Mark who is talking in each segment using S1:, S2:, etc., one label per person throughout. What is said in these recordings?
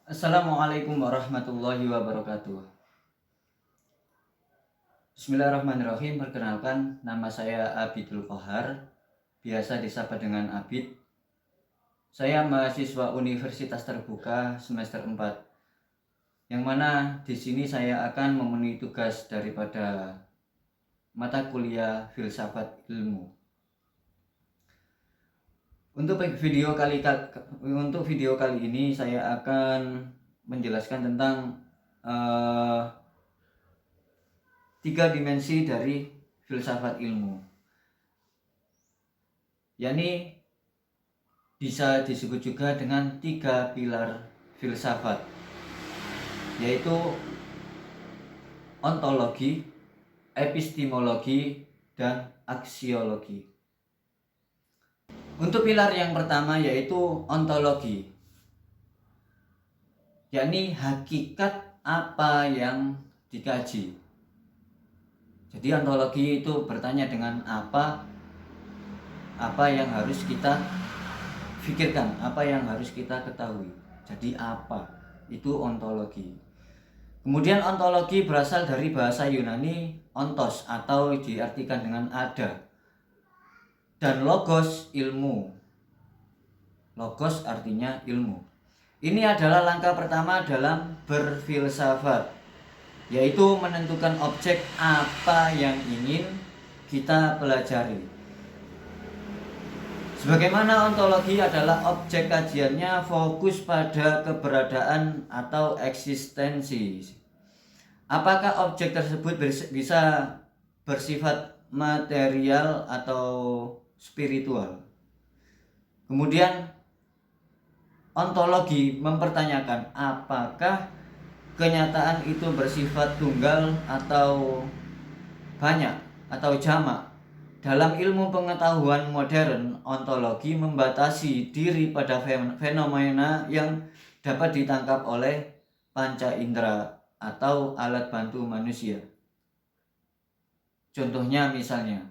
S1: Assalamualaikum warahmatullahi wabarakatuh. Bismillahirrahmanirrahim. Perkenalkan, nama saya Abidul Qahar, biasa disapa dengan Abid. Saya mahasiswa Universitas Terbuka semester 4, yang mana di sini saya akan memenuhi tugas daripada mata kuliah Filsafat Ilmu. Untuk video kali ini saya akan menjelaskan tentang eh, 3 dimensi dari filsafat ilmu, yakni bisa disebut juga dengan 3 pilar filsafat, yaitu ontologi, epistemologi, dan aksiologi. Untuk pilar yang pertama yaitu ontologi, yakni hakikat apa yang dikaji. Jadi ontologi itu bertanya dengan apa yang harus kita pikirkan, apa yang harus kita ketahui. Jadi apa itu ontologi. Kemudian ontologi berasal dari bahasa Yunani ontos, atau diartikan dengan ada, dan logos, ilmu. Logos artinya ilmu. Ini adalah langkah pertama dalam berfilsafat, yaitu menentukan objek apa yang ingin kita pelajari. Sebagaimana ontologi adalah objek kajiannya fokus pada keberadaan atau eksistensi. Apakah objek tersebut bisa bersifat material atau spiritual? Kemudian ontologi mempertanyakan apakah kenyataan itu bersifat tunggal atau banyak atau jamak. Dalam ilmu pengetahuan modern, ontologi membatasi diri pada fenomena yang dapat ditangkap oleh panca indera atau alat bantu manusia. Contohnya misalnya,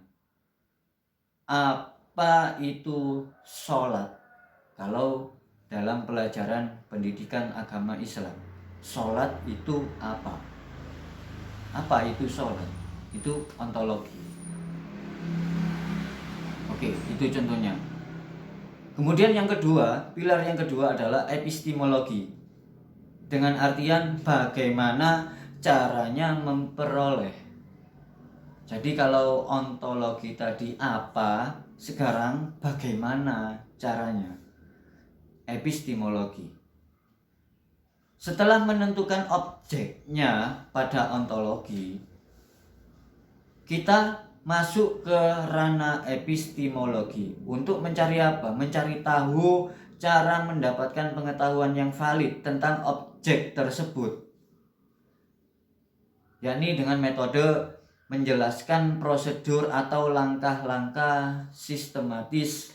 S1: apa itu sholat? Kalau dalam pelajaran pendidikan agama Islam, sholat itu apa? Apa itu sholat? Itu ontologi. Oke, itu contohnya. Kemudian yang kedua, pilar yang kedua adalah epistemologi, dengan artian bagaimana caranya memperoleh. Jadi kalau ontologi tadi apa, sekarang bagaimana caranya? Epistemologi. Setelah menentukan objeknya pada ontologi, kita masuk ke ranah epistemologi untuk mencari apa? Mencari tahu cara mendapatkan pengetahuan yang valid tentang objek tersebut, yakni dengan metode menjelaskan prosedur atau langkah-langkah sistematis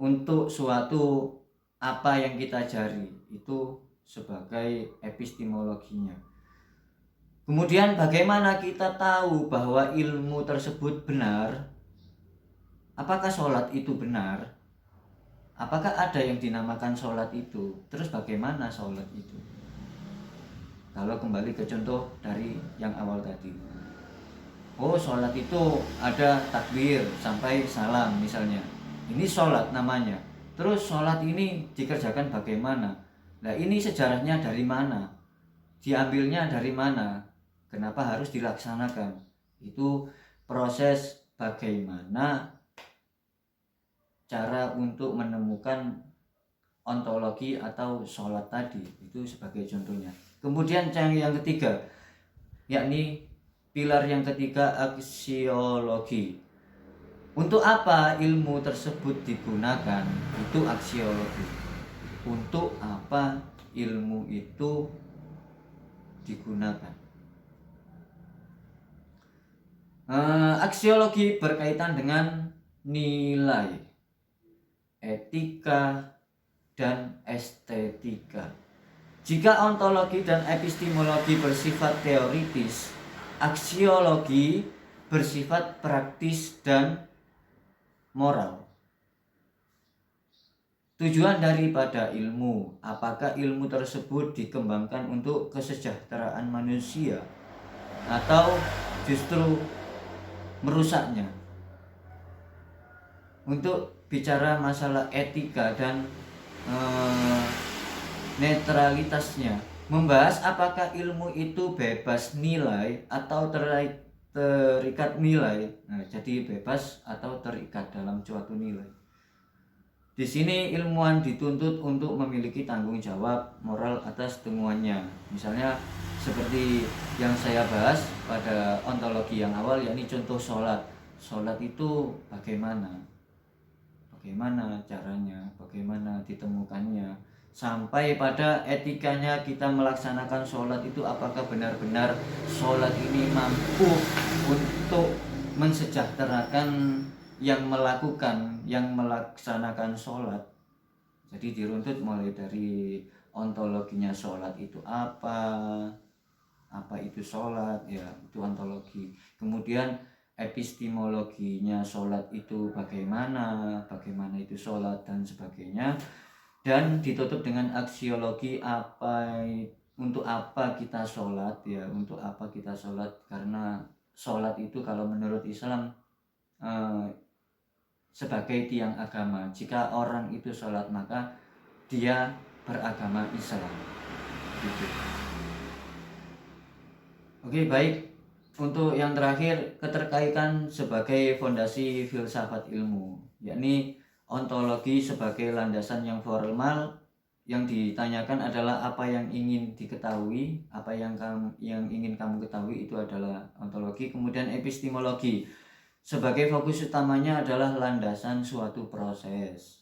S1: untuk suatu apa yang kita cari. Itu sebagai epistemologinya. Kemudian bagaimana kita tahu bahwa ilmu tersebut benar? Apakah sholat itu benar? Apakah ada yang dinamakan sholat itu? Terus bagaimana sholat itu? Kalau kembali ke contoh dari yang awal tadi. Oh, sholat itu ada takbir sampai salam misalnya. Ini sholat namanya. Terus sholat ini dikerjakan bagaimana? Nah, ini sejarahnya dari mana? Diambilnya dari mana? Kenapa harus dilaksanakan? Itu proses bagaimana cara untuk menemukan ontologi atau sholat tadi. Itu sebagai contohnya. Kemudian yang ketiga, yakni pilar yang ketiga, aksiologi. Untuk apa ilmu tersebut digunakan? Itu aksiologi. Untuk apa ilmu itu digunakan? Aksiologi berkaitan dengan nilai, etika, dan estetika. Jika ontologi dan epistemologi bersifat teoritis, aksiologi bersifat praktis dan moral. Tujuan daripada ilmu, apakah ilmu tersebut dikembangkan untuk kesejahteraan manusia atau justru merusaknya? Untuk bicara masalah etika dan netralitasnya, membahas apakah ilmu itu bebas nilai atau terikat nilai. Nah, jadi bebas atau terikat dalam suatu nilai. Di sini ilmuwan dituntut untuk memiliki tanggung jawab moral atas temuannya. Misalnya seperti yang saya bahas pada ontologi yang awal, yakni contoh sholat. Sholat itu bagaimana? Bagaimana caranya? Bagaimana ditemukannya? Sampai pada etikanya kita melaksanakan sholat itu, apakah benar-benar sholat ini mampu untuk mensejahterakan yang melaksanakan sholat. Jadi diruntut mulai dari ontologinya sholat itu apa itu sholat, ya itu ontologi. Kemudian epistemologinya sholat itu bagaimana itu sholat dan sebagainya. Dan ditutup dengan aksiologi untuk apa kita sholat, ya untuk apa kita sholat. Karena sholat itu kalau menurut Islam sebagai tiang agama. Jika orang itu sholat maka dia beragama Islam gitu. Oke, baik. Untuk yang terakhir, keterkaitan sebagai fondasi filsafat ilmu, yakni ontologi sebagai landasan yang formal. Yang ditanyakan adalah apa yang ingin diketahui, apa yang ingin kamu ketahui, itu adalah ontologi. Kemudian epistemologi sebagai fokus utamanya adalah landasan suatu proses.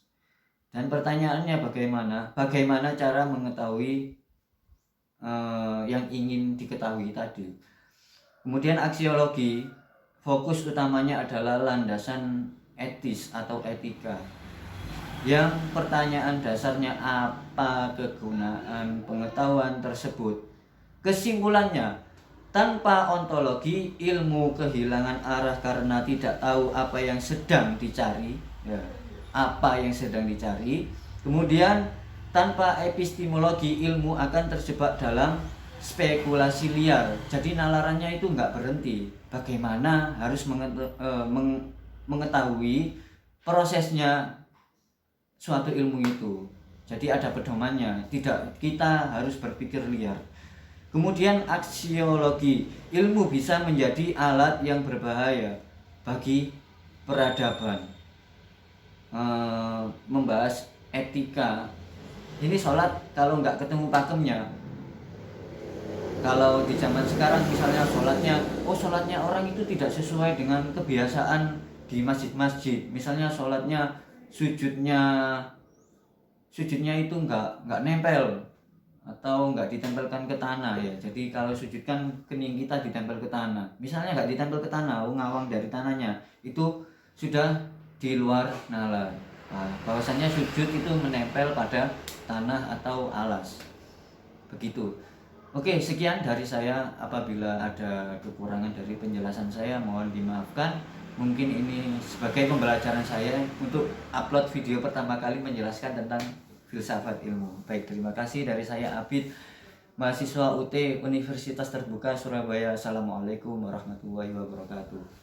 S1: Dan pertanyaannya bagaimana cara mengetahui yang ingin diketahui tadi. Kemudian aksiologi, fokus utamanya adalah landasan etis atau etika. Yang pertanyaan dasarnya apa kegunaan pengetahuan tersebut. Kesimpulannya, tanpa ontologi, ilmu kehilangan arah karena tidak tahu apa yang sedang dicari, ya, apa yang sedang dicari. Kemudian tanpa epistemologi, ilmu akan terjebak dalam spekulasi liar. Jadi nalarannya itu nggak berhenti. Bagaimana harus mengetahui prosesnya suatu ilmu itu. Jadi ada pedomannya. Tidak kita harus berpikir liar. Kemudian aksiologi, ilmu bisa menjadi alat yang berbahaya bagi peradaban. Membahas etika, ini sholat kalau nggak ketemu pakemnya. Kalau di zaman sekarang misalnya sholatnya orang itu tidak sesuai dengan kebiasaan di masjid-masjid. Misalnya sholatnya sujudnya itu nggak nempel atau nggak ditempelkan ke tanah, ya. Jadi kalau sujud kan kening kita ditempel ke tanah. Misalnya nggak ditempel ke tanah, ngawang dari tanahnya, itu sudah di luar nalar. Bahwasannya sujud itu menempel pada tanah atau alas. Begitu. Oke, sekian dari saya. Apabila ada kekurangan dari penjelasan saya, mohon dimaafkan. Mungkin ini sebagai pembelajaran saya untuk upload video pertama kali menjelaskan tentang filsafat ilmu. Baik, terima kasih dari saya Abid, mahasiswa UT Universitas Terbuka Surabaya. Assalamualaikum warahmatullahi wabarakatuh.